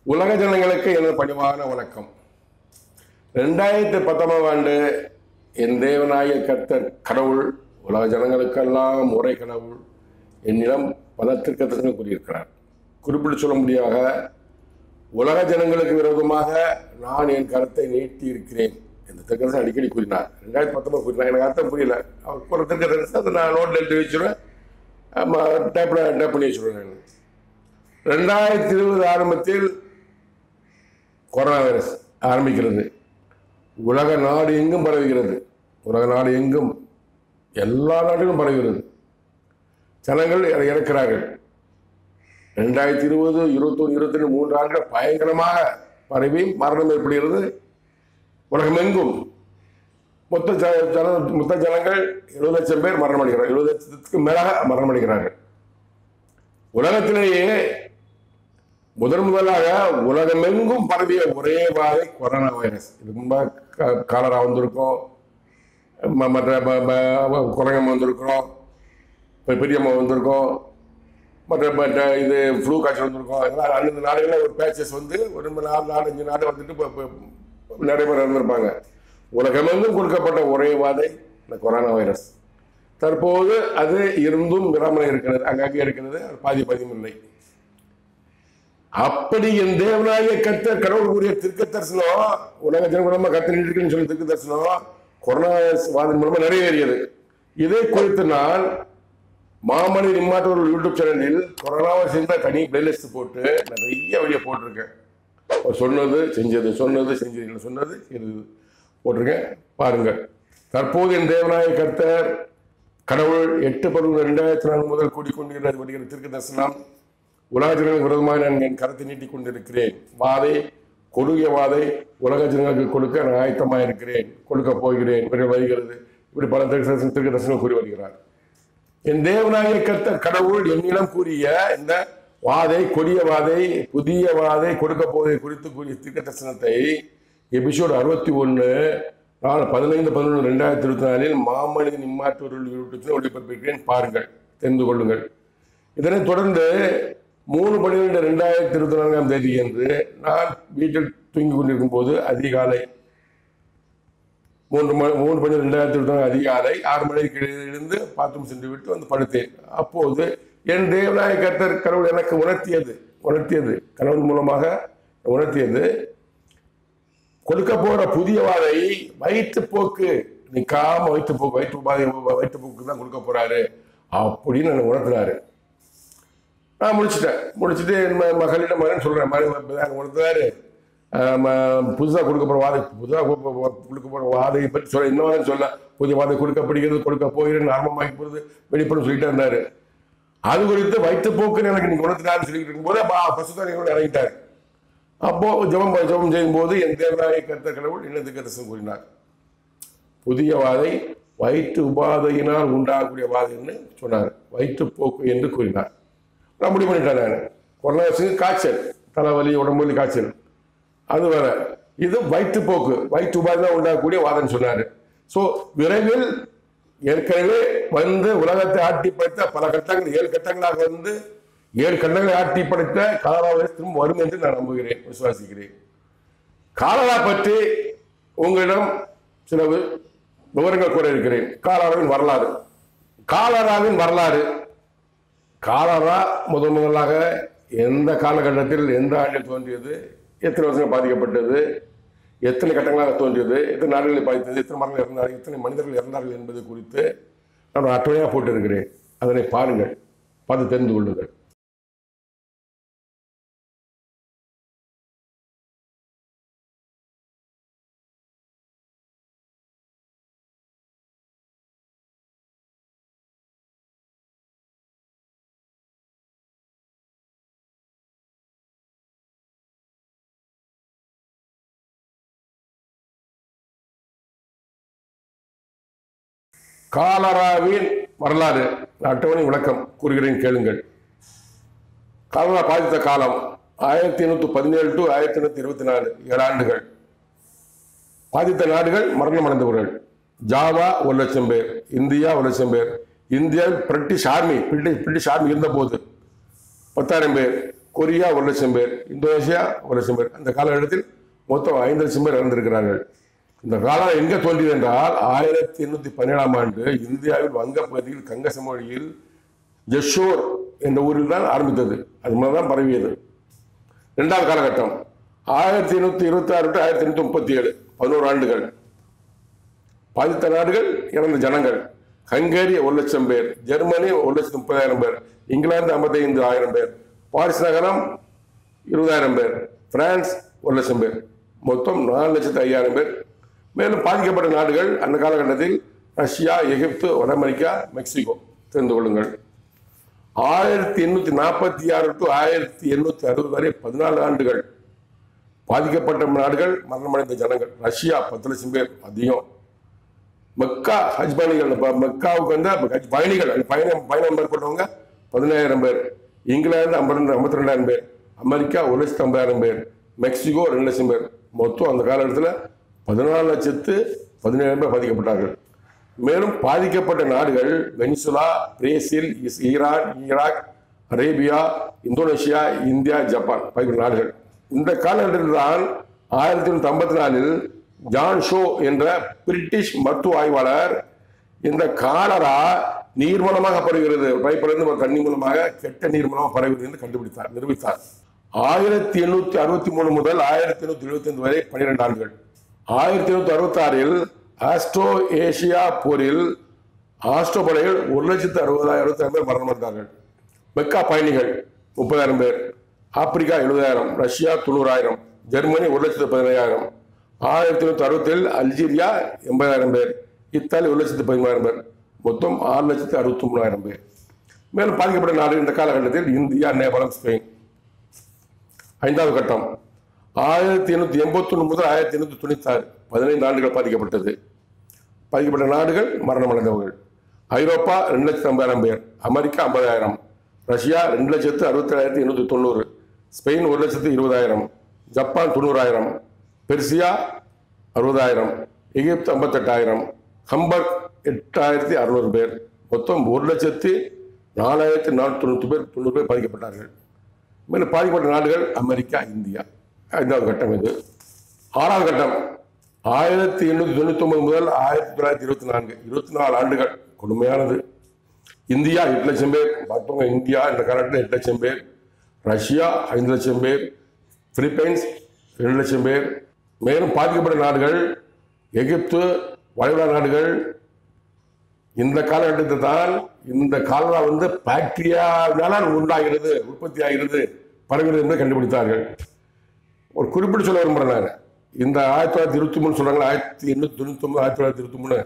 உலக ஜனங்களுக்கு எனது பணிவான வணக்கம். 2019 ஆண்டு என் தேவனாய கர்த்தர் கடவுள் உலக ஜனங்களுக்கெல்லாம் ஒரே கடவுள் என்னிடம் பல தீர்க்கதரிசனம் கூறியிருக்கிறார். குறிப்பிட்டு சொல்ல முடியாத உலக ஜனங்களுக்கு விரோதமாக நான் என் கருத்தை நீட்டி இருக்கிறேன் இந்த தீர்க்கதரிசனம் அடிக்கடி கூறினார். 2019 கூறினார். எனக்கு அர்த்தம் புரியல. அவர் ஒரு தீர்க்கதரிசனம் அதை நான் நோட்டில் எழுதி வச்சுருவேன், டேப் பண்ணி வச்சுருவேன். 2020 ஆரம்பத்தில் கொரோனா வைரஸ் ஆரம்பிக்கிறது. உலக நாடு எங்கும் பரவுகிறது. உலக நாடு எங்கும் எல்லா நாட்டிலும் பரவுகிறது. ஜனங்கள் இறக்கிறார்கள். 2020, 21, 22, 3 ஆண்டுகள் பயங்கரமாக பரவி மரணம் ஏற்படுகிறது. உலகம் எங்கும் மொத்த ஜனங்கள் 70 லட்சம் பேர் மரணம் அடைகிறார்கள். 70 லட்சத்துக்கு மேலாக மரணம் அடைகிறார்கள். உலகத்திலேயே முதலாக உலகமெங்கும் பரவிய ஒரே வாதை கொரோனா வைரஸ். இதுக்கு முன்பாக காலரா வந்திருக்கோம், மற்ற குரங்கம் வந்திருக்கிறோம், பெரியம்மா வந்திருக்கோம், மற்ற இது ஃப்ளூ காய்ச்சல் வந்திருக்கோம். இதெல்லாம் அந்தந்த நாடுகளில் ஒரு பேச்சஸ் வந்து ஒரு 4-5 நாடு வந்துட்டு நிறைய பேர் இருந்திருப்பாங்க. உலகமெங்கும் கொடுக்கப்பட்ட ஒரே வாதை இந்த கொரோனா வைரஸ். தற்போது அது இருந்தும் விராமலை இருக்கிறது, அங்கங்கே இருக்கிறது. அது பாதியும் இல்லை. அப்படி என் தேவனாய கர்த்தர் கடவுள் கூறிய தீர்க்க தரிசனம் உலக ஜனங்கள் கத்திரின்னு சொல்லி தீர்க்க தரிசனம் கொரோனா வாதம் மூலமா நிறைவேறியது. இதை குறித்து நான் மாமனிதன் இம்மாற்றோர் யூடியூப் சேனலில் கொரோனாவை சேர்ந்த தனி பிளேலிஸ்ட் போட்டு நிறைய வீடியோ போட்டிருக்கேன். சொன்னது செஞ்சது, சொன்னது செஞ்சது, சொன்னது போட்டிருக்கேன், பாருங்க. தற்போது என் தேவனாய கர்த்தர் கடவுள் 8/12/2004 முதல் கூடிக்கொண்டிருக்கிறது வருகிற தீர்க்க தரிசனம் உலக ஜனங்களுக்கு விரோதமாக நான் என் கருத்தை நீட்டிக் கொண்டிருக்கிறேன். வாதை, கொடிய வாதை உலக ஜனங்களுக்கு கொடுக்க நான் ஆயத்தமாக இருக்கிறேன், கொடுக்க போகிறேன், வருகிறது. இப்படி பல தீர்க்க தரிசனம் கூறி வருகிறார். என் தேவனாய கர்த்தர் கடவுள் என்னிடம் கூறிய இந்த வாதை, கொடிய வாதை, புதிய வாதை கொடுக்க போவதை குறித்து கூறிய தீர்க்க தரிசனத்தை எபிசோடு 61 நாள் 15/11/2024 மாமனிதன் இம்மாற்றோர்கள் ஒளிபரப்பிருக்கிறேன். பாருங்கள், தெரிந்து கொள்ளுங்கள். இதனைத் தொடர்ந்து 3/12/2024 என்று நான் வீட்டில் தூங்கிக் கொண்டிருக்கும் போது அதிகாலை 3/12/2024 அதிகாலை 6 மணிக்கு எழுந்து பாத்ரூம் சென்று விட்டு வந்து படுத்தேன். அப்போது என் தேவனாய கர்த்தர் கடவுள் எனக்கு உணர்த்தியது கடவுள் மூலமாக உணர்த்தியது, கொடுக்க போற புதிய வாதை வயிற்றுப்போக்கு, நிக்காம வயிற்றுப்போக்கு தான் கொடுக்க போறாரு அப்படின்னு நான் உணர்த்தினாரு. நான் முடிச்சுட்டு என் மகளிடம் மகன் சொல்றேன், மகன் உணர்த்தாரு புதுசாக கொடுக்க போற வாதை, கொடுக்க போற வாதையை பற்றி சொல்ல, இன்னும் சொல்ல புதிய வாதை கொடுக்கப்படுகிறது, கொடுக்க போகிறேன், ஆரம்பமாகி போகிறது, வெளிப்படும் சொல்லிட்டு இருந்தாரு. அது குறித்து வயிற்றுப்போக்குன்னு எனக்கு நீங்க உணர்த்தினாருன்னு சொல்லிட்டு இருக்கும்போது பசுத்தாரிகளோடு இறங்கிட்டார். அப்போ ஜெபம் செய்யும் போது என் தேவனாய கர்த்தர் கடவுள் என்ன தீர்க்கதரிசனம் கூறினார். புதிய வாதை வயிற்று உபாதையினால் உண்டாகக்கூடிய வாதைன்னு சொன்னார். வயிற்றுப்போக்கு என்று கூறினார். நான் முடிவு பண்ணிட்டேன். நான் கொரோனா காய்ச்சல், தலைவலி, உடம்புலி காய்ச்சல், அது வேற. இது வயிற்றுப்போக்கு, வயிற்று உபாதை உண்டாகக்கூடிய வாதம் சொன்னார். ஸோ விரைவில் ஏற்கனவே வந்து உலகத்தை ஆட்டி படைத்த பல கட்டங்கள், 7 கட்டங்களாக வந்து 7 கட்டங்களை ஆட்டி படைத்த காலரா வைரஸ் திரும்ப வரும் என்று நான் நம்புகிறேன், விசுவாசிக்கிறேன். காலரா பற்றி உங்களிடம் சில விவரங்கள் கூற இருக்கிறேன். காலராவின் வரலாறு. காலரா முதலாக எந்த காலகட்டத்தில், எந்த ஆண்டில் தோன்றியது, எத்தனை வருஷங்கள் பாதிக்கப்பட்டது, எத்தனை கட்டங்களாக தோன்றியது, எத்தனை நாடுகளை பாதித்தது, எத்தனை மரங்கள் இறந்தார்கள், எத்தனை மனிதர்கள் இறந்தார்கள் என்பது குறித்து நான் அட்டவணையாக போட்டிருக்கிறேன். அதனை பாருங்கள், பார்த்து தெரிந்து கொள்ளுங்கள். காலராவின் வரலாறு அட்டவணை விளக்கம் கூறுகிறேன், கேளுங்கள். காலரா பாதித்த காலம் 1817 to 1824, 7 ஆண்டுகள். பாதித்த நாடுகள், மரணம் அடைந்தவர்கள்: ஜாவா 1 லட்சம் பேர், இந்தியா 1 லட்சம் பேர், இந்தியாவில் பிரிட்டிஷ் ஆர்மி இருந்த போது 10,000 பேர், கொரியா 1,00,000 பேர், இந்தோனேஷியா 1,00,000 பேர். அந்த காலகட்டத்தில் மொத்தம் 5,00,000 பேர் இறந்திருக்கிறார்கள். இந்த காலம் எங்கே தோன்றியது என்றால் 1817ஆம் ஆண்டு இந்தியாவில் வங்க பகுதியில் கங்க சமவெளியில் ஜெஷோர் என்ற ஊரில் தான் ஆரம்பித்தது. அது மாதிரி தான் பரவியது. இரண்டாவது காலகட்டம் 1826 to 1837, 11 ஆண்டுகள். பாதித்த நாடுகள், இறந்த ஜனங்கள். ஹங்கேரி 1,00,000 பேர், ஜெர்மனி 1,30,000 பேர், இங்கிலாந்து 55,000 பேர், பாரிஸ் நகரம் 20,000 பேர், பிரான்ஸ் 1,00,000 பேர், மொத்தம் 4,05,000 பேர். மேலும் பாதிக்கப்பட்ட நாடுகள் அந்த காலகட்டத்தில் ரஷ்யா, எகிப்து, வட அமெரிக்கா, மெக்சிகோ. தெரிந்து கொள்ளுங்கள். 1846 to 1860 வரை 14 ஆண்டுகள் பாதிக்கப்பட்ட நாடுகள், மரணமடைந்த ஜனங்கள். ரஷ்யா 10,00,000 பேர், அதிகம். மெக்கா ஹஜ் பயணிகள், மெக்காவுக்கு வந்து ஹஜ் பயணிகள் பயணம் மேற்கொண்டவங்க 17,000 பேர், இங்கிலாந்து 52,000 பேர், அமெரிக்கா 1,50,000 பேர், மெக்சிகோ 2,00,000 பேர். மொத்தம் அந்த காலகட்டத்தில் 14,17,000 பேர் பாதிக்கப்பட்டார்கள். மேலும் பாதிக்கப்பட்ட நாடுகள் Venezuela, Brazil, Iran, Iraq, Arabia, Indonesia, India, Japan பாதிக்கப்பட்ட நாடுகள். இந்த காலகட்டத்தில் தான் 1954 ஜான் ஷோ என்ற பிரிட்டிஷ் மருத்துவ ஆய்வாளர் இந்த காலரா நீர் மூலமாக பரவுகிறது, பைப்பிலிருந்து தண்ணி மூலமாக கெட்ட நீர் மூலமாக பரவுகிறது என்று நிரூபித்தார். 1863 முதல் 1875 வரை 12 ஆண்டுகள். 1866 ஆஸ்ட்ரோ ஏசியா போரில் ஆஸ்ட்ரோ படைகள் 1,60,000 பேர் மரணமடைந்தார்கள். மெக்கா பயணிகள் 30,000 பேர், ஆப்பிரிக்கா 70,000, ரஷ்யா 90,000, ஜெர்மனி 1,15,000, 1867 அல்ஜீரியா 80,000 பேர், இத்தாலி 1,13,000 பேர், மொத்தம் 6,63,000 பேர். மேலும் பாதிக்கப்பட்ட நாடு இந்த காலகட்டத்தில் இந்தியா, நேபாளம், ஸ்பெயின். ஐந்தாவது கட்டம் 1881 முதல் 1896, 15 ஆண்டுகள் பாதிக்கப்பட்டது. பாதிக்கப்பட்ட நாடுகள், மரணமடைந்தவர்கள். ஐரோப்பா 2,50,000 பேர், America 50,000, Russia 2,67,890, Spain 1,20,000, Japan 90,000, Persia 60,000, எகிப்து 58,000, ஹம்பர்க் 8,600 பேர், மொத்தம் 1,04,490 பேர், 90 பேர் பாதிக்கப்பட்டார்கள். மேலும் பாதிக்கப்பட்ட நாடுகள் அமெரிக்கா, இந்தியா. ஐந்தாவது கட்டம் இது. ஆறாவது கட்டம் 1899 முதல் 1924, 24 ஆண்டுகள் கொடுமையானது. இந்தியா 8,00,000 பேர், பார்த்தவங்க இந்தியா இந்த காலகட்டத்தில் 8,00,000 பேர், ரஷ்யா 5,00,000 பேர், பிலிப்பைன்ஸ் 2,00,000 பேர். மேலும் பாதிக்கப்பட்ட நாடுகள் எகிப்து, வளைகுடா நாடுகள். இந்த காலகட்டத்தில் தான் இந்த காலரா வந்து பாக்டீரியாவினால் உண்டாகிறது, உற்பத்தி ஆகிறது, பரவுகிறது என்று கண்டுபிடித்தார்கள். ஒரு குறிப்பிட்டு சொல்ல விரும்புகிறேன். இந்த 1923 சொல்றாங்க, 1899, 1923.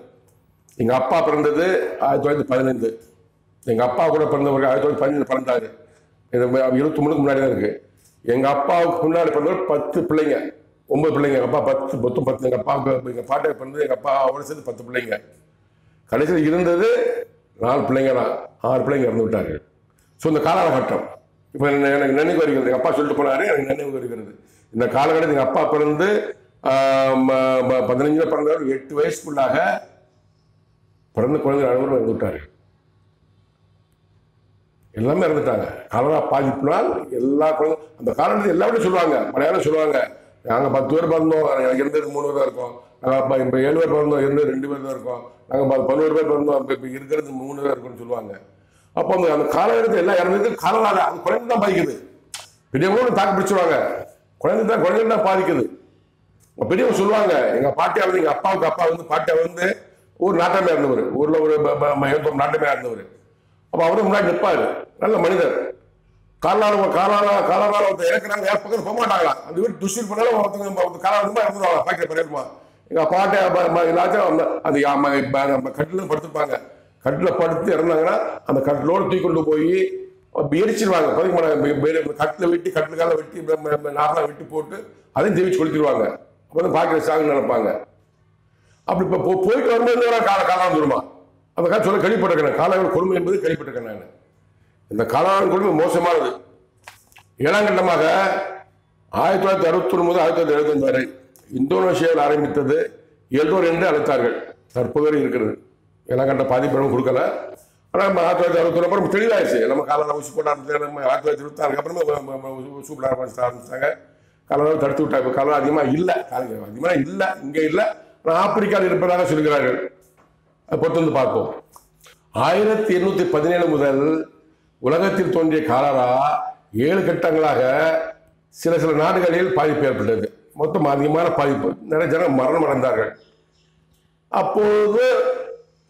எங்க அப்பா பிறந்தது 1915. எங்க அப்பா கூட பிறந்தவர்கள் 1915 பிறந்தாரு. 23க்கு முன்னாடி தான் இருக்கு. எங்க அப்பாவுக்கு முன்னாடி பிறந்தவர் 10 பிள்ளைங்க, 9 பிள்ளைங்க. எங்க அப்பா 10. எங்க அப்பாவுக்கு, எங்க பாட்டை பிறந்தது எங்க அப்பா அவரை சேர்ந்து 10 பிள்ளைங்க. கடைசியில் இருந்தது 4 பிள்ளைங்க தான். 6 பிள்ளைங்க இறந்து விட்டார்கள். ஸோ இந்த காலகட்டம் இப்போ எனக்கு நினைவு வருகிறது. எங்கள் அப்பா சொல்லிட்டு போனாரு, எனக்கு நினைவு வருகிறது. இந்த காலகட்டத்தில் எங்கள் அப்பா பிறந்து 15 பிறந்தவர் 8 வயசுக்குள்ளாக பிறந்த குழந்தைகள் அனைவரும் இறந்து விட்டார்கள். எல்லாமே இறந்துட்டாங்க. காலரா பாதிப்புனால் எல்லா குழந்தை அந்த காலகட்டத்தில் எல்லாருமே சொல்லுவாங்க, மலையாளம் சொல்லுவாங்க, நாங்கள் 10 பேர் பிறந்தோம், எனக்கு இருந்தது 3 பேர் தான் இருக்கோம். நாங்கள் இப்போ 7 பேர் பிறந்தோம், இருந்தது 2 பேர் தான் இருக்கோம். நாங்கள் 11 பேர் பிறந்தோம், இப்போ இருக்கிறது 3 பேர் இருக்குன்னு சொல்லுவாங்க. அப்போ அந்த காலகட்டத்தில் எல்லாம் இறந்தது காலரால அந்த குழந்தை தான் பாதிக்குது. பெரியவங்களும் தாக்கு பிடிச்சிருவாங்க, குழந்தை தான் பாதிக்குது. பெரியவங்க சொல்லுவாங்க, எங்கள் பாட்டியா வந்து எங்கள் அப்பாவுக்கு அப்பா வந்து பாட்டியா வந்து ஒரு நாட்டமே இருந்தவர், ஊரில் ஒரு நாட்டமே இருந்தவர். அப்போ அவரும் முன்னாடி நிற்பாரு, நல்ல மனிதர். காலால இறக்குறாங்க, பக்கத்தில் போக மாட்டாங்களாம். அந்த வீட்டு துஷ்டீர் பண்ணாலும் ஒருத்தங்க காலால இறந்துருவாங்க. பாக்கிய பண்ணிருமா எங்கள் பாட்டை எல்லாத்தையும் அந்த கட்டில் படுத்துருப்பாங்க. கட்டில் படுத்து இறந்தாங்கன்னா அந்த கட்டிலோடு தூக்கி கொண்டு போய் எரிச்சிருவாங்க. பதிக்க மாட்டாங்க. கட்டில் வெட்டி, கட்டிலுக்கால வெட்டி, நாரெலாம் வெட்டி போட்டு அதையும் தெரிவிச்சு கொளுத்திடுவாங்க. அப்போ தான் பாக்கிற சாகுன்னு நினைப்பாங்க. அப்படி இப்போ போயிட்டு வரும்போது காலம் வருமா அந்த காலம் சொல்ல கேள்விப்பட்டிருக்கேன். காலங்கள் கொடுமை என்பது கேள்விப்பட்டிருக்கேன் நான். இந்த காலங்கள் கொடுமை மோசமானது. 7ஆம் கட்டமாக 1961 முதல் 1975 வரை இந்தோனேஷியாவில் ஆரம்பித்தது எல்டோர் என்று அழைத்தார்கள். தற்போது இருக்கிறது. 7ஆம் கட்ட பாதிப்பு கொடுக்கல. ஆனால் நம்ம 1961 அப்புறம் தெளிவாயிடுச்சு. நம்ம காலையில் ஊசி போட ஆரம்பிச்சு. நம்ம 1926 அப்புறமே ஊசி போட ஆரம்பிச்சிட்டாங்க. காலம் தடுத்து விட்டா. இப்போ காலம் அதிகமாக இல்லை, அதிகமாக இல்லை, இங்கே இல்லை. ஆனால் ஆப்பிரிக்காவில் இருப்பதாக சொல்கிறார்கள். அதை பொறுத்து வந்து பார்ப்போம். 1817 முதல் உலகத்தில் தோன்றிய காலரா 7 கட்டங்களாக சில நாடுகளில் பாதிப்பு ஏற்பட்டது. மொத்தம் அதிகமான பாதிப்பு, நிறைய ஜனம் மரணம் அடைந்தார்கள். அப்போது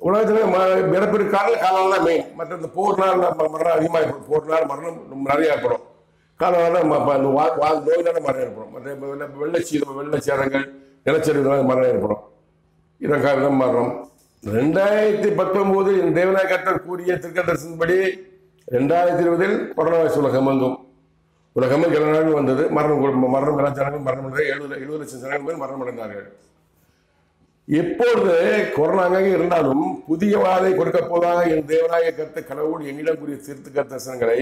உலகத்தில் பிறப்பிற்கு காலம் தான் மெயின். மற்ற இந்த போர்னால் மரணம் அதிகமாக ஏற்படும். போர்னால் மரணம் நிறைய ஏற்படும். காலம் நோயினால மரணம் ஏற்படும். மற்ற வெள்ளச்சேரங்கள், நிலச்சரிவுகளால் மரணம் ஏற்படும். இதன் மரணம் 2019 தேவநாயக கர்த்தர் கூறிய திருக்கதர்சனப்படி 2020 கொரோனா வைரஸ் உலகமும் எல்லா நாளும் வந்தது. மரணம் எல்லா ஜனங்களும் மரணம் 70 லட்சம் ஜனங்கள் மேல் மரணம் அடைந்தார்கள். எப்பொழுது கொரோனா அங்கே இருந்தாலும் புதிய வாதை கொடுக்க போதாக என் தேவநாயக கர்த்தர் கடவுள் என்னிடம் கூறிய திருக்க தரிசனங்களை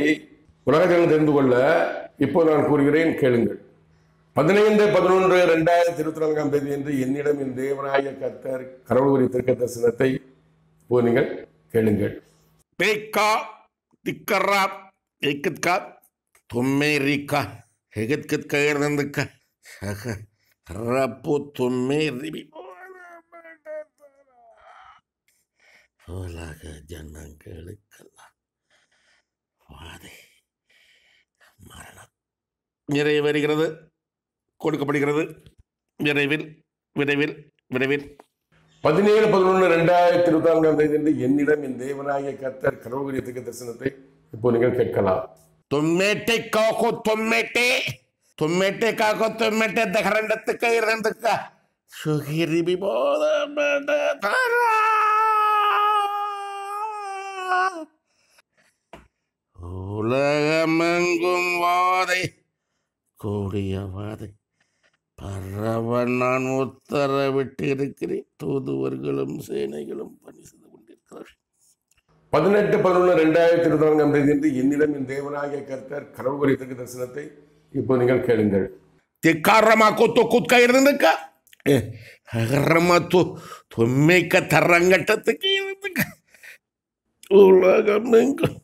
உலகத்தில் தெரிந்து கொள்ள இப்போது நான் கூறுகிறேன், கேளுங்கள். 15/11/2024 என்று என்னிடம் என் தேவநாயக கர்த்தர் கடவுள் கூறிய திருக்க தரிசனத்தை இப்போ நீங்கள் கேளுங்கள். பேக்கா திக்கரா ஏக்கத்கா தொம்மேரிக்கா ஹெகத்கத்கா இருந்தக்கா ரப்பு தொம்மேரி உலக ஜனங்களுக்கெல்லாம் வாதை மரணம் நிறைவேறுகிறது, கொடுக்கப்படுகிறது. விரைவில் விரைவில் விரைவில் 17/11/2024 என்று என்னிடம் என் தேவநாயக கர்த்தர் கடவுள் கூறிய திருக்க தரிசனத்தை இப்போ நீங்கள் கேட்கலாம். தொம்மேட்டை காக்கோ தொம்மேட்டே தொம்மேட்டை காக்கோ தொம்மேட்டை தகரண்டத்துக்கு இருந்துக்கா சுகிரிபி போத உலகமெங்கும் வாதை, கூடிய வாதை பரவ நான் உத்தரவிட்டு இருக்கிறேன். தூதுவர்களும் சேனைகளும் பணி செய்து கொண்டிருக்கிறார்கள். 18/11/2024 என்று என்னிடம் என் தேவநாயக கர்த்தர் கடவுள் கூறிய திருக்க தரிசனத்தை இப்போ நீங்கள் கேளுங்கள். திக்காரமாக்கோ தொக்குத்கா இருந்துக்கா அகரமாத்து தொம்மைக்க தரங்கட்டத்துக்கு இருந்துக்க உலகமெங்கும்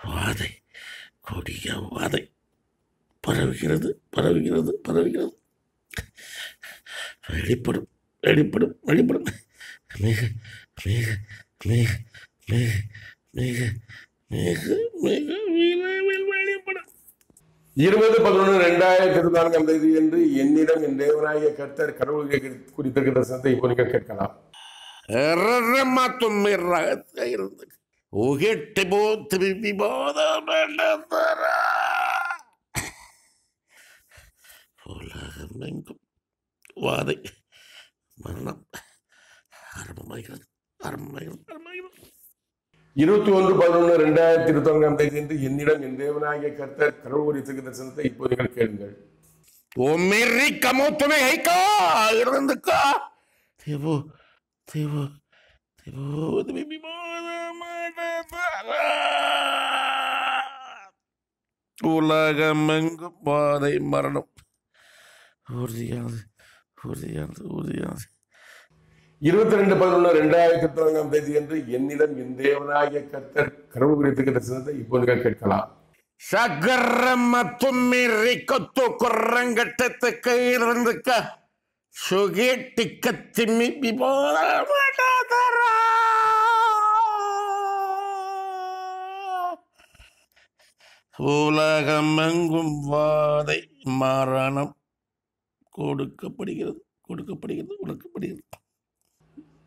வாதை, கொடிய வாதை பரவுகிறது பரவுகிறது பரவுகிறது. வெளிப்படும் வெளிப்படும் வெளிப்படும் மிக மிக மிக மிக மிக மிக மிக விரைவில் வெளிப்படும். 20/11/2024 என்று என்னிடம் என் தேவநாயக கர்த்தர் கடவுள் கூறிய திருக்க தரிசனத்தை இப்போ நீங்கள் கேட்கலாம். இருந்து உகெட்டு போத்து விவாதம் உலகமெங்கும் வாதை மரணம் ஆரம்பமாகிறது ஆரம்பமாகிறது ஆரம்பமாகிறது. 21/11/2024 என்று என்னிடம் என் தேவநாயக கர்த்தர் கடவுள் கூறிய திருக்க தரிசனத்தை இப்போ நீங்கள் கேளுங்கள். இருந்துக்கா தேவோ தேவோ தேவோ உலகமெங்கும் வாதை மரணம் உறுதியானது உறுதியானது உறுதியானது. 22/11/2024 என்று என்னிடம் என் தேவநாயக கர்த்தர் கடவுள் கூறிய திருக்க தரிசனத்தை இப்போ நீங்கள் கேட்கலாம். சகரமத்தும்மிரி கொத்து குரங்கட்டத்துக்கு இருந்துக்க சுகேட்டிக்க திம்மி உலகமெங்கும் வாதை மரணம் கொடுக்கப்படுகிறது கொடுக்கப்படுகிறது கொடுக்கப்படுகிறது.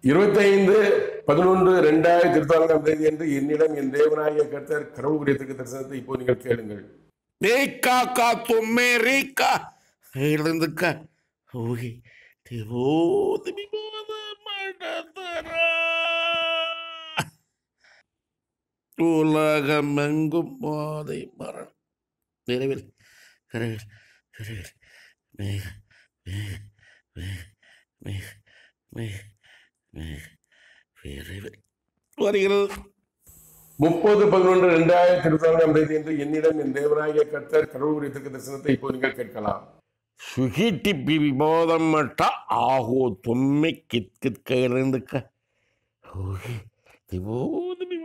25/11/2024 என்று என்னிடம் என் தேவநாயக கர்த்தர் கடவுள் கூறிய திருக்க தரிசனத்தை இப்போ நீங்கள் கேளுங்கள். ரேக்கா தும்மேரிக்கா இருந்துக்க ஓகே தேவோதமி போத மடதரா உலகமெங்கும் வாதை மரணம் விரைவில் விரைவில் விரைவில் மேக மேக மேக மேக மேக மேக விரைவில் வருகிறது. 30/11/2024 என்று என்னிடம் என் தேவநாயக கர்த்தர் கடவுள் கூறிய திருக்க தரிசனத்தை இப்போ நீங்கள் கேட்கலாம். சுகிட்டி விபோதம் மட்டா ஆகோ தொம்மை கித்கித்க இருந்துக்க ஓகே திவோதமி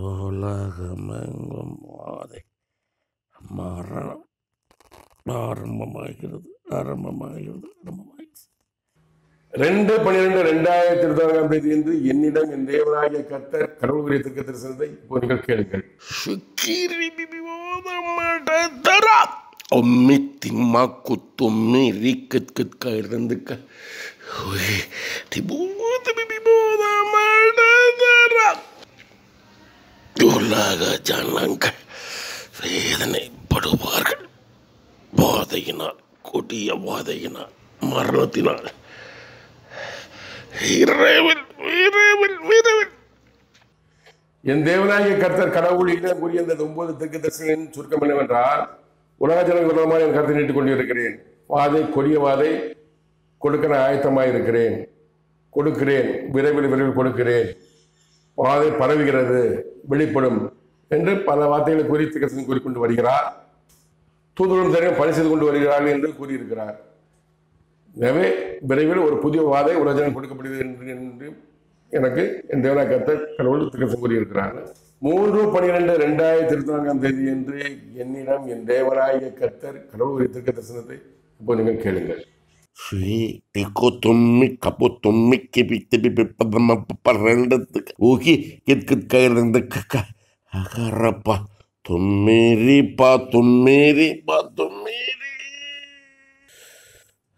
உலகமெங்கும் வாதை மரணம் ஆரம்பமாகிறது. 2/12/2024 என்று என்னிடம் என் தேவனாகிய கர்த்தர் கடவுள் உரிய தீர்க்க தரிசனத்தை இப்போ நீங்கள் கேளுங்கள். உலக ஜனங்கள் வேதனைப்படுவார்கள். வாதையினால், கொடிய வாதையினால், மரணத்தினால். என் தேவனாகிய கர்த்தர் கடவுள் இடம் கூறிய இந்த 9 தீர்க்க தரிசனின் சுருக்கம் என்னவென்றால், உலக ஜனங்கள் விரோதமாக என் கருத்தை நீட்டிக் கொண்டிருக்கிறேன். வாதை, கொடிய வாதை கொடுக்க நான் ஆயத்தமாயிருக்கிறேன். கொடுக்கிறேன், விரைவில் கொடுக்கிறேன். வாதை பரவுகிறது, வெளிப்படும் என்று பல வார்த்தைகளை கூறி தீர்க்கதரிசனம் கூறிக்கொண்டு வருகிறார். தூதுவரும் தெரியும் பணி செய்து கொண்டு வருகிறார்கள் என்று கூறியிருக்கிறார். எனவே விரைவில் ஒரு புதிய வாதை உலகம் கொடுக்கப்படுகிறது என்று எனக்கு என் தேவனாகிய கர்த்தர் கடவுள் தீர்க்கதரிசனம் கூறியிருக்கிறார். 3/12/2024 என்று என்னிடம் என் தேவனாகிய கர்த்தர் கடவுள் உரிய தீர்க்க தரிசனத்தை இப்போ நீங்கள் கேளுங்கள்.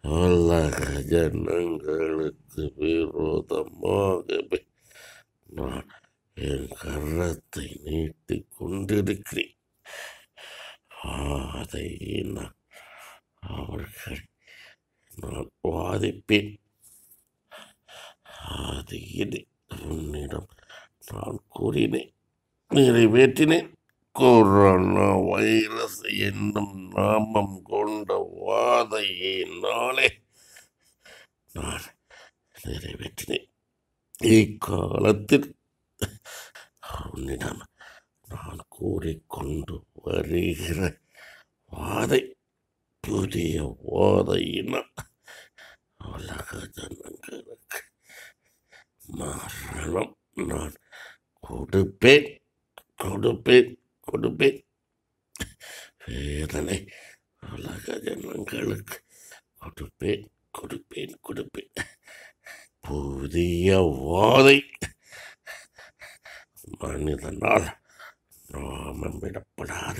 உலக ஜனங்களுக்கு விரோதமாகவே நான் என் கரத்தை நீட்டிக் கொண்டிருக்கிறேன். வாதையினால் அவர்கள் நான் வாதிப்பேன். ஆதியிலே உன்னிடம் நான் கூறினேன், நிறைவேற்றினேன். கொரோனா வைரஸ் என்னும் நாமம் கொண்ட வாதையினாலே நான் நிறைவேற்றினேன். இக்காலத்தில் உன்னிடம் நான் கூறிக்கொண்டு வருகிற வாதை புதிய வாதையினால் உலக ஜனங்களுக்கு மரணம் நான் கொடுப்பேன். வேதனை உலக ஜனங்களுக்கு கொடுப்பேன். புதிய வாதை மனிதனால் நாமமிடப்படாத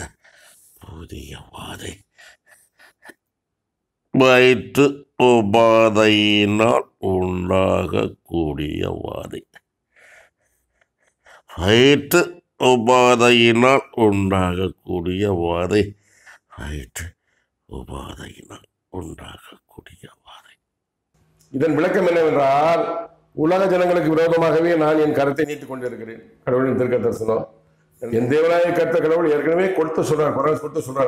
புதிய வாதை, வயிற்று உபாதையினால் உண்டாகக்கூடிய வாதை, வயிற்று உபாதையினால் உண்டாகக்கூடிய வாதை, வயிற்று உபாதையினால் உண்டாகக்கூடிய வாதை. இதன் விளக்கம் என்னவென்றால், உலக ஜனங்களுக்கு விரோதமாகவே நான் என் கருத்தை நீட்டிக் கொண்டிருக்கிறேன். கடவுளின் தீர்க்க தரிசனம் என் தேவனாகிய கர்த்தர் கடவுள் ஏற்கனவே கொடுத்து சொல்றார்.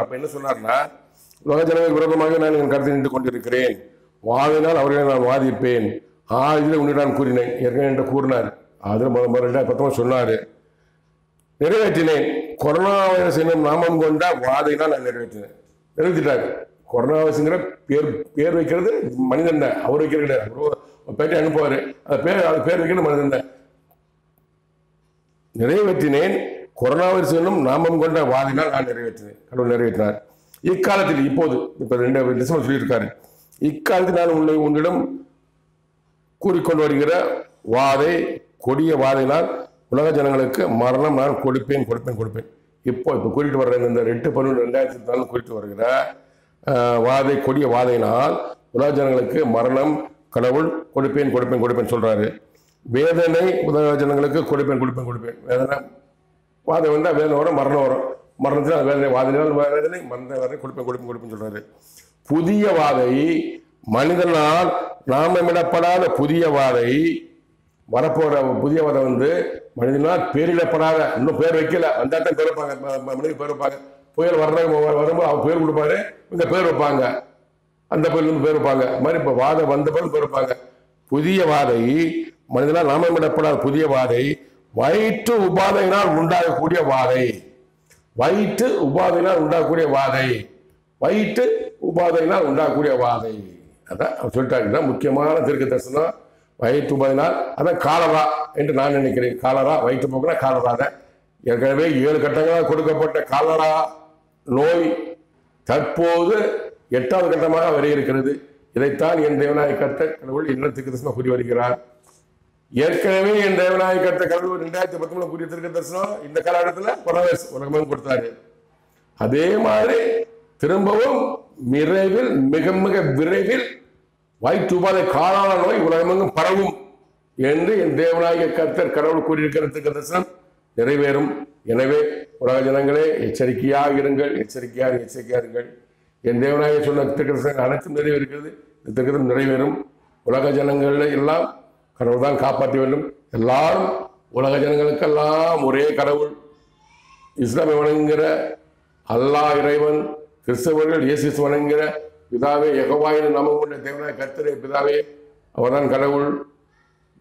அப்ப என்ன சொன்னார்னா, உலக ஜனங்களுக்கு விரோதமாக நான் என் கருத்தை நீட்டிக் கொண்டிருக்கிறேன். வாதினால் அவர்களை நான் வாதிப்பேன். இதில் உன்னிடம் கூறினேன், ஏற்கனவே என்கிட்ட கூறினார். அதில் 2019 சொன்னார், நிறைவேற்றினேன். கொரோனா வைரஸ் என்னும் நாமம் கொண்ட வாதையினால் நான் நிறைவேற்றிட்டார். கொரோனா வைரஸ்ங்கிற பேர் வைக்கிறது மனிதன் தான், அவர் வைக்கிறது கிடையாது. பேட்டை அனுப்புவார், அந்த பேர் வைக்கிறது மனிதன் தான். நிறைவேற்றினேன். கொரோனா வைரஸ் என்னும் நாமம் கொண்ட வாதினால் நான் நிறைவேற்றினேன். கடவுள் நிறைவேற்றினார். இக்காலத்தில், இப்போது இப்ப 2 டிசம்பர் சொல்லியிருக்காரு, இக்காலத்தில் நான் உன்னிடம் கூறிக்கொண்டு வருகிற வாதை, கொடிய வாதையினால் உலக ஜனங்களுக்கு மரணம் நான் கொடுப்பேன். இப்போ கூறிட்டு வர்ற இந்த 2/12/2024 கூறிட்டு வருகிற வாதை, கொடிய வாதையினால் உலக ஜனங்களுக்கு மரணம் கடவுள் கொடுப்பேன் சொல்றாரு. வேதனை உலக ஜனங்களுக்கு கொடுப்பேன். வேதனை வாதை வந்தால் வேதனை வரும், மரணம் வரும். மரணத்தில் வேதனை, வாதினால் வேதனை, மரண வேதனை கொடுப்பேன் சொல்றாரு. புதிய வாதை, மனிதனால் நாமமிடப்படாத புதிய வாதை வரப்போற புதிய வாதை மனிதனால் பேரிடப்படாத, இன்னும் பேர் வைக்கல, வந்தா தான் பேர் வைப்பாங்க. மனிதன் பேர் வைப்பாங்க. புயல் வரும்போது அவர் பேர் கொடுப்பாரு, இந்த பேர் வைப்பாங்க, அந்த பேர்ல பேர் வைப்பாங்க. மாதிரி இப்ப வாதை வந்த பேர் பேர் வைப்பாங்க. புதிய வாதை, மனிதனால் நாமமிடப்படாத புதிய வாதை, வயிற்று உபாதையினால் உண்டாகக்கூடிய வாதை, அதான் அவர் சொல்லிட்டாரு. இதுதான் முக்கியமான தீர்க்க தரிசனம். வயிற்று உபாதையினால் அதான் காலரா என்று நான் நினைக்கிறேன். காலரா வயிற்று போக்குனா காலரா தான். ஏற்கனவே 7 கட்டங்களாக கொடுக்கப்பட்ட காலரா நோய் தற்போது 8வது கட்டமாக வர இருக்கிறது. இதைத்தான் என் தேவனாய கர்த்தர் கடவுள் என்ன தீர்க்க தரிசனம் கூறி வருகிறார். ஏற்கனவே என் தேவனாய கர்த்தர் கடவுள் 2019 கூறிய தீர்க்க தரிசனம் இந்த காலகட்டத்தில் கொரோனா உலகமாக கொடுத்தாரு. அதே மாதிரி திரும்பவும் விரைவில் மிக மிக விரைவில் வயிற்று உபாதை காலான நோய் உலகமெங்கும் பரவும் என்று என் தேவனாய கர்த்தர் கடவுள் கூறியிருக்கிற தீர்க்க தரிசனம் நிறைவேறும். எனவே உலக ஜனங்களே எச்சரிக்கையாக இருங்கள், எச்சரிக்கையாக இருங்கள். என் தேவனாய சொன்ன தீர்க்க தரிசனம் அனைத்தும் நிறைவேறுகிறது. இந்த தீர்க்கம் நிறைவேறும். உலக ஜனங்களை எல்லாம் கடவுள் தான் காப்பாற்ற வேண்டும். எல்லாரும் உலக ஜனங்களுக்கெல்லாம் ஒரே கடவுள், இஸ்லாமை வணங்குகிற அல்லாஹ் இறைவன், கிறிஸ்தவர்கள் இயேசு வணங்குகிற பிதாவே யெகோவாயின் நாமம் கொண்ட தேவனாய கர்த்தரே பிதாவே அவர்தான் கடவுள்.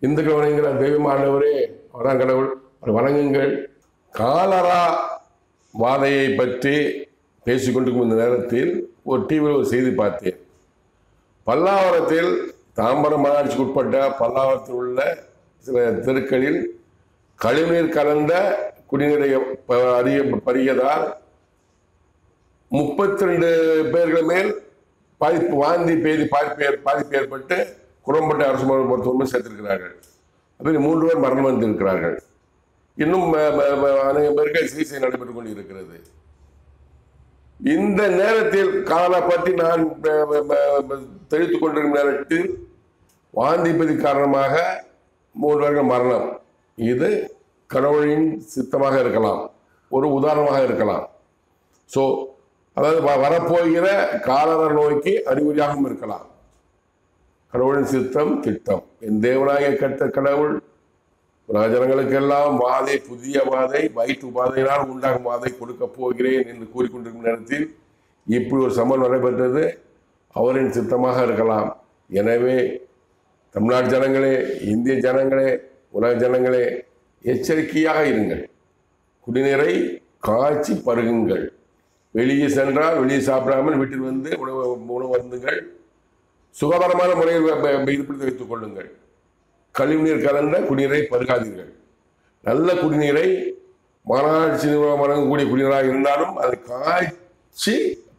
இந்துக்கள் வணங்குகிற தெய்வமானவரே அவர்தான் கடவுள், அவர் வணங்குங்கள். காலரா வாதையை பற்றி பேசிக்கொண்டிருக்கும் இந்த நேரத்தில் ஒரு டிவியில் ஒரு செய்தி பார்த்தேன். பல்லாவரத்தில் தாம்பரம் மாநகராட்சிக்கு உட்பட்ட பல்லாவரத்தில் உள்ள சில தெருக்களில் கழிவுநீர் கலந்த குடிநீரை பருகியதால் 32 பேர்கள் மேல் வாந்தி பாதிப்பு ஏற்பட்டு குடம்பட்ட அரசு மருத்துவமனை சேர்த்திருக்கிறார்கள். அதில் 3 பேர் மரணம் அடைந்திருக்கிறார்கள். இன்னும் அநேக பேருக்கு சிகிச்சை நடைபெற்றுக் கொண்டிருக்கிறது. இந்த நேரத்தில் காலா பற்றி நான் தெரிவித்துக் கொண்டிருக்கும் நேரத்தில் வாந்திப்பதி காரணமாக 3 பேர்கள் மரணம். இது கடவுளின் சித்தமாக இருக்கலாம், ஒரு உதாரணமாக இருக்கலாம். ஸோ அதாவது வரப்போகிற காலரா நோய்க்கு அறிகுறியாகவும் இருக்கலாம். கடவுளின் சித்தம் திட்டம். என் தேவனாய கர்த்தர் கடவுள் உலக ஜனங்களுக்கெல்லாம் வாதை, புதிய வாதை, வயிற்று உபாதையினால் உண்டாகும் வாதை கொடுக்க போகிறேன் என்று கூறிக்கொண்டிருக்கும் நேரத்தில் இப்படி ஒரு சம்பவம் நடைபெற்றது. அவரின் சித்தமாக இருக்கலாம். எனவே தமிழ்நாடு ஜனங்களே, இந்திய ஜனங்களே, உலக ஜனங்களே எச்சரிக்கையாக இருங்கள். குடிநீரை காய்ச்சி பருகுங்கள். வெளியே சென்றால் வெளியே சாப்பிடாமல் வீட்டில் வந்து உணவு அருந்துங்கள். சுகாதாரமான முறையில் இருப்பிடத்தை வைத்துக் கொள்ளுங்கள். கழிவுநீர் கலந்த குடிநீரை பருகாதீர்கள். நல்ல குடிநீரை மாநகராட்சி நிர்வாகம் வழங்கக்கூடிய குடிநீராக இருந்தாலும் அதை காய்ச்சி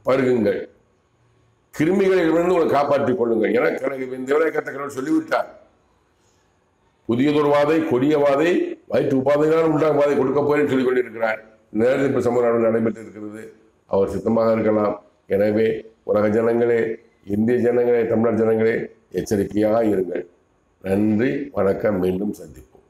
பருகுங்கள். கிருமிகளிலிருந்து உங்களை காப்பாற்றிக் கொள்ளுங்கள். எனக்கு இந்த தேவனாய கர்த்தர் கடவுள் சொல்லிவிட்டார். புதியதொரு வாதை, கொடிய வாதை, வயிற்று உபாதையினால் உண்டாகும் வாதை கொடுக்க போறேன்னு சொல்லிக் கொண்டிருக்கிறார். நேரத்தில் இப்ப சம்பவம் நடைபெற்று இருக்கிறது. அவர் சித்தமாக இருக்கலாம். எனவே உலக ஜனங்களே, இந்திய ஜனங்களே, தமிழ்நாடு ஜனங்களே எச்சரிக்கையாக இருங்கள். நன்றி, வணக்கம். மீண்டும் சந்திப்போம்.